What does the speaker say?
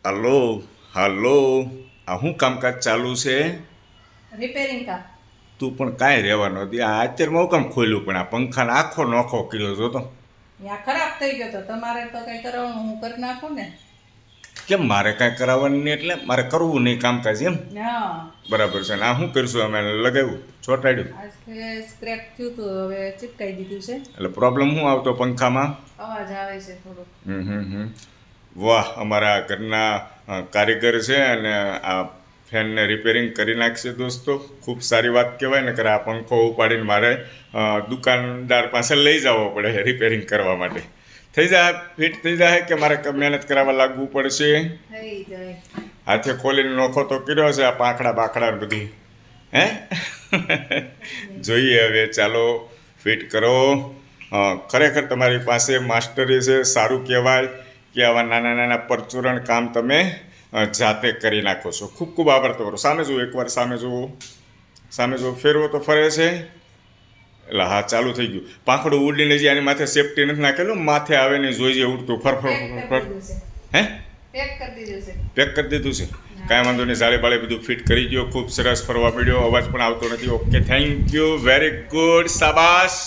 Hello hello. આ શું કામકાજ ચાલુ છે? રિપેરિંગ કામ. તું પણ કાંઈ રહેવાનો હતી. આ અત્યારમાં હું કામ ખોલ્યું પણ આ પંખાને આખો નોખો કર્યો છો તો. યા ખરાબ થઈ ગયો તો તમારે તો કઈ કરવાનું હું કરી નાખું ને. કેમ મારે કાંઈ કરાવવાનું નહીં એટલે મારે કરવું નહીં કામકાજ એમ? હા. બરાબર છે ને આ શું કરીશું અમે લગાવ્યું ચોંટાડ્યું આજે સ્ક્રેપ થયું હતું, હવે ચીપકાઈ દીધું છે. એટલે પ્રોબ્લેમ શું આવતો પંખામાં? અવાજ આવે છે થોડો. વાહ અમારા ઘરના કારીગર છે અને આ ફેનને રિપેરિંગ કરી નાખશે દોસ્તો. ખૂબ સારી વાત કહેવાય ને. આ પંખો ઉપાડીને મારે દુકાનદાર પાસે લઈ જવો પડે રિપેરિંગ કરવા માટે. થઈ જાય ફિટ થઈ જાય કે મારે મહેનત કરાવવા લાગવું પડશે? થઈ જાય. હાથે ખોલીને નોખો તો કર્યો છે આ પાંખડા બાખડા બધી. હે જોઈએ હવે ચાલો ફિટ કરો. ખરેખર તમારી પાસે માસ્ટરી છે, સારું કહેવાય કે આવા નાના નાના પરચુરણ કામ તમે જાતે કરી નાખો છો. ખૂબ ખૂબ આભાર તમારો. સામે જુઓ એકવાર, સામે જુઓ, સામે જુઓ. ફેરવો તો ફરે છે. એટલે હા ચાલુ થઈ ગયું. પાંખડું ઉડીને જે આની માથે સેફટી નથી નાખેલું, માથે આવે ને જોઈએ ઉડતું ફર ફર ફર ફર. હે પેક કરી દીધું છે. પેક કરી દીધું છે. કાંઈ વાંધો નહીં. જાળે બાળે બધું ફિટ કરી ગયો. ખૂબ સરસ ફરવા મળ્યો. અવાજ પણ આવતો નથી. Okay thank you, very good, શાબાશ.